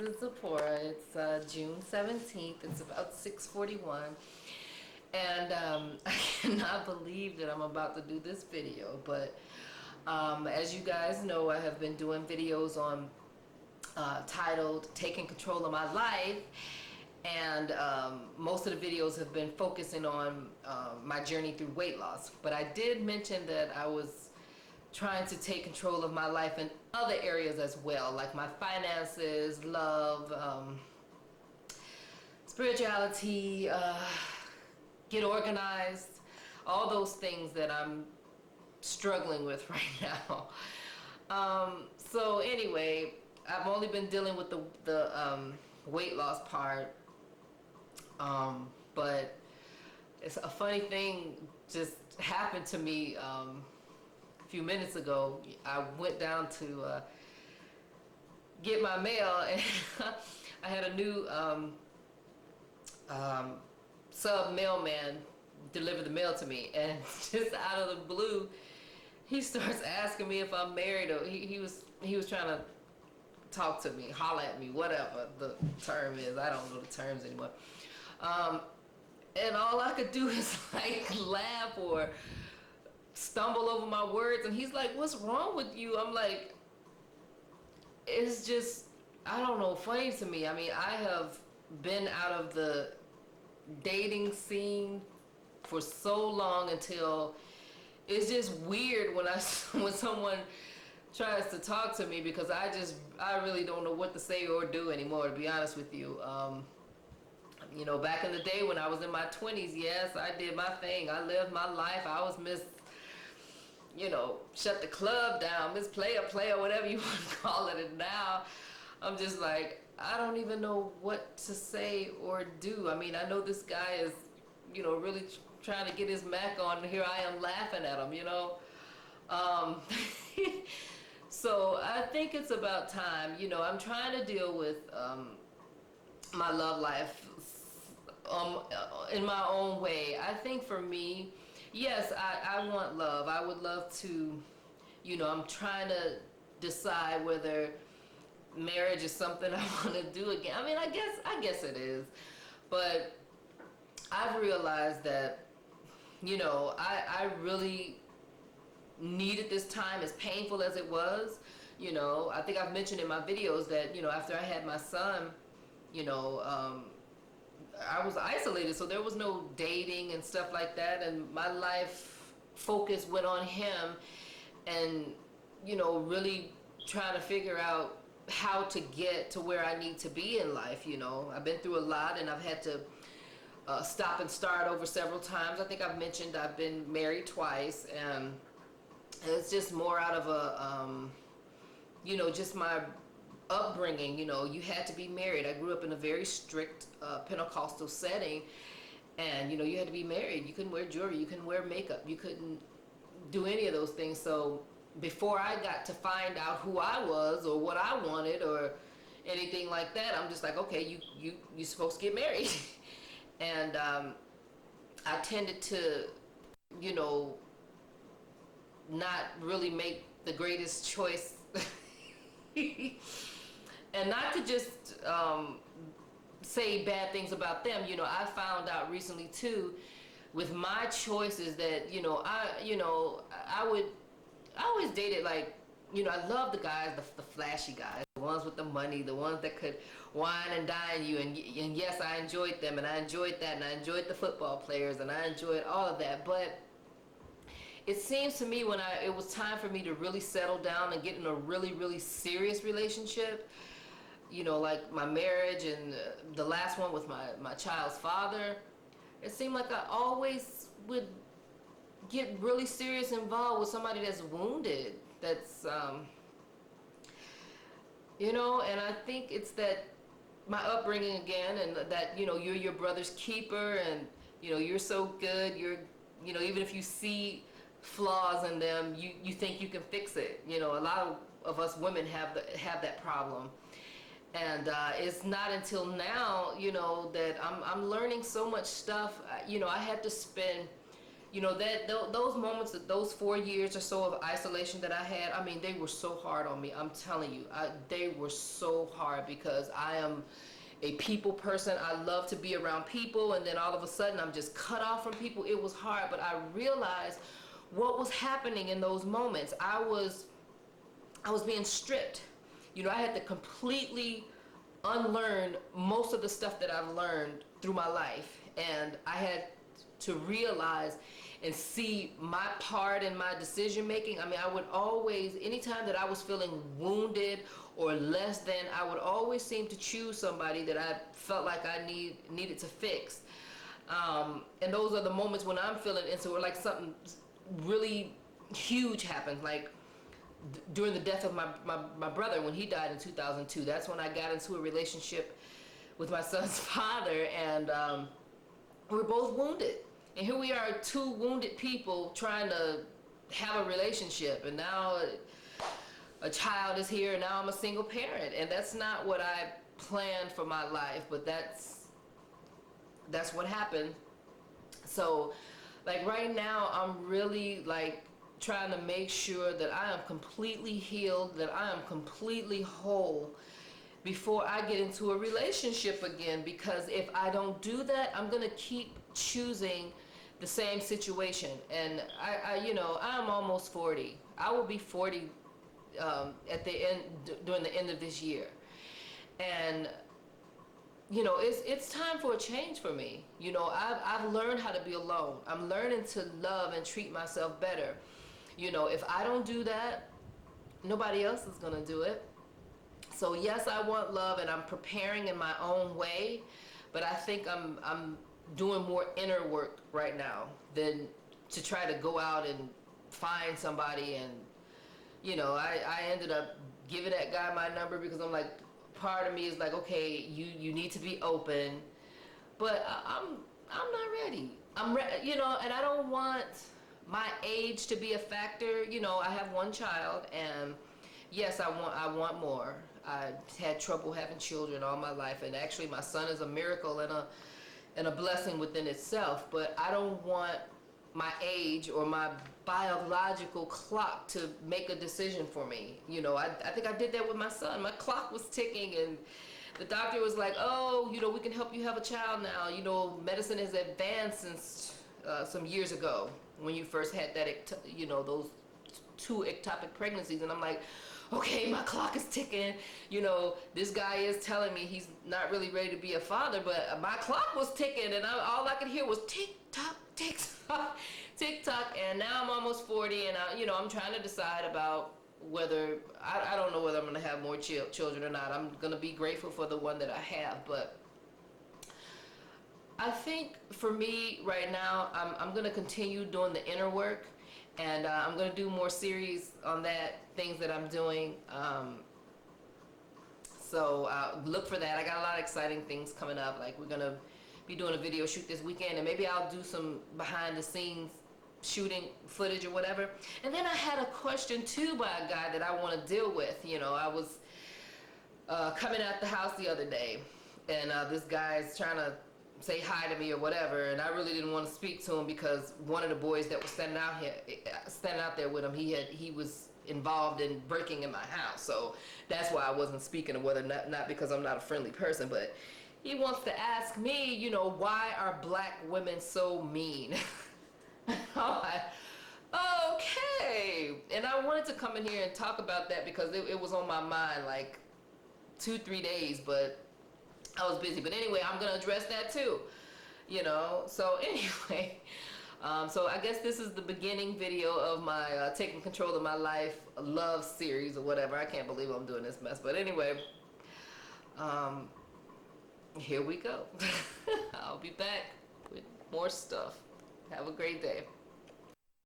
is Zipporah. It's June 17th. It's about 6:41. And I cannot believe that I'm about to do this video. But as you guys know, I have been doing videos on titled Taking Control of My Life. And most of the videos have been focusing on my journey through weight loss. But I did mention that I was trying to take control of my life in other areas as well, like my finances, love, spirituality, get organized, all those things that I'm struggling with right now. So anyway, I've only been dealing with the weight loss part, but it's a funny thing just happened to me a few minutes ago. I went down to get my mail, and I had a new sub mailman deliver the mail to me, and just out of the blue, he starts asking me if I'm married, or he was trying to talk to me, holler at me, whatever the term is. I don't know the terms anymore. And all I could do is like laugh or stumble over my words, and he's like, "What's wrong with you?" I'm like, it's just, I don't know, funny to me. I mean, I have been out of the dating scene for so long until it's just weird when when someone tries to talk to me, because I really don't know what to say or do anymore, to be honest with you. You know, back in the day when I was in my 20s, yes, I did my thing. I lived my life. I was Miss, you know, shut the club down, Miss Player, whatever you want to call it. And now I'm just like, I don't even know what to say or do. I mean, I know this guy is, you know, really trying to get his Mac on, and here I am laughing at him, you know. So I think it's about time. You know, I'm trying to deal with my love life in my own way. I think for me, yes, I want love. I would love to, you know, I'm trying to decide whether marriage is something I want to do again. I mean, I guess it is. But I've realized that, you know, I really needed this time, as painful as it was. You know, I think I've mentioned in my videos that, you know, after I had my son, you know, I was isolated, so there was no dating and stuff like that, and my life focus went on him, and, you know, really trying to figure out how to get to where I need to be in life. You know, I've been through a lot, and I've had to stop and start over several times. I think I've mentioned I've been married twice, and it's just more out of a, you know, just my upbringing. You know, you had to be married. I grew up in a very strict Pentecostal setting, and, you know, you had to be married. You couldn't wear jewelry. You couldn't wear makeup. You couldn't do any of those things. So before I got to find out who I was or what I wanted or anything like that, I'm just like, okay, you're supposed to get married. And I tended to, you know, not really make the greatest choice. And not to just say bad things about them. You know, I found out recently too, with my choices, that, you know, I always dated, like, you know, I love the guys, the flashy guys, the ones with the money, the ones that could wine and dine you, and yes, I enjoyed them, and I enjoyed that, and I enjoyed the football players, and I enjoyed all of that. But it seems to me when it was time for me to really settle down and get in a really, really serious relationship, you know, like my marriage and the last one with my child's father, it seemed like I always would get really serious involved with somebody that's wounded, that's, you know, and I think it's that my upbringing again, and that, you know, you're your brother's keeper, and, you know, you're so good, you know, even if you see flaws in them, you think you can fix it. You know, a lot of us women have that problem. And it's not until now, you know, that I'm learning so much stuff. You know, I had to spend those moments, those 4 years or so of isolation that I had, I mean, they were so hard on me. I'm telling you, they were so hard because I am a people person. I love to be around people, and then all of a sudden I'm just cut off from people. It was hard, but I realized what was happening in those moments. I was being stripped. I had to completely unlearn most of the stuff that I've learned through my life, and I had to realize and see my part in my decision making. I mean, I would always, anytime that I was feeling wounded or less than, I would always seem to choose somebody that I felt like I needed to fix. And those are the moments when I'm feeling insecure, like something really huge happened, like during the death of my brother when he died in 2002. That's when I got into a relationship with my son's father, and we were both wounded. And here we are, two wounded people trying to have a relationship, and now a child is here, and now I'm a single parent, and that's not what I planned for my life, but that's what happened. So, like right now, I'm really like trying to make sure that I am completely healed, that I am completely whole before I get into a relationship again, because if I don't do that, I'm gonna keep choosing the same situation. And I'm almost 40. I will be 40 at the end, during the end of this year, and it's time for a change for me. I've learned how to be alone. I'm learning to love and treat myself better. If I don't do that, nobody else is gonna do it. So yes, I want love, and I'm preparing in my own way, but I think I'm doing more inner work right now than to try to go out and find somebody. And I ended up giving that guy my number because I'm like, part of me is like, okay, you need to be open, but I'm not ready. And I don't want my age to be a factor. I have one child, and yes, I want more. I had trouble having children all my life, and actually my son is a miracle and a blessing within itself, but I don't want my age or my biological clock to make a decision for me. I think I did that with my son. My clock was ticking, and the doctor was like, oh, we can help you have a child now. Medicine has advanced since some years ago when you first had that, those 2 ectopic pregnancies. And I'm like, okay, my clock is ticking. This guy is telling me he's not really ready to be a father, but my clock was ticking, and all I could hear was tick tock, tick tock, tick tock. And now I'm almost 40, and I'm trying to decide about whether I don't know whether I'm going to have more children or not. I'm going to be grateful for the one that I have, but I think for me right now, I'm going to continue doing the inner work, and I'm going to do more series on that, things that I'm doing. So look for that. I got a lot of exciting things coming up. Like, we're going to be doing a video shoot this weekend, and maybe I'll do some behind the scenes shooting footage or whatever. And then I had a question too by a guy that I want to deal with. I was coming out the house the other day, and this guy is trying to say hi to me or whatever, and I really didn't want to speak to him because one of the boys that was standing out there with him, he was involved in breaking in my house. So that's why I wasn't speaking, or whether not because I'm not a friendly person, but he wants to ask me, why are black women so mean? I'm like, okay. And I wanted to come in here and talk about that because it was on my mind like 2-3 days, but I was busy. But anyway, I'm going to address that too, So anyway, so I guess this is the beginning video of my taking control of my life love series or whatever. I can't believe I'm doing this mess. But anyway, here we go. I'll be back with more stuff. Have a great day.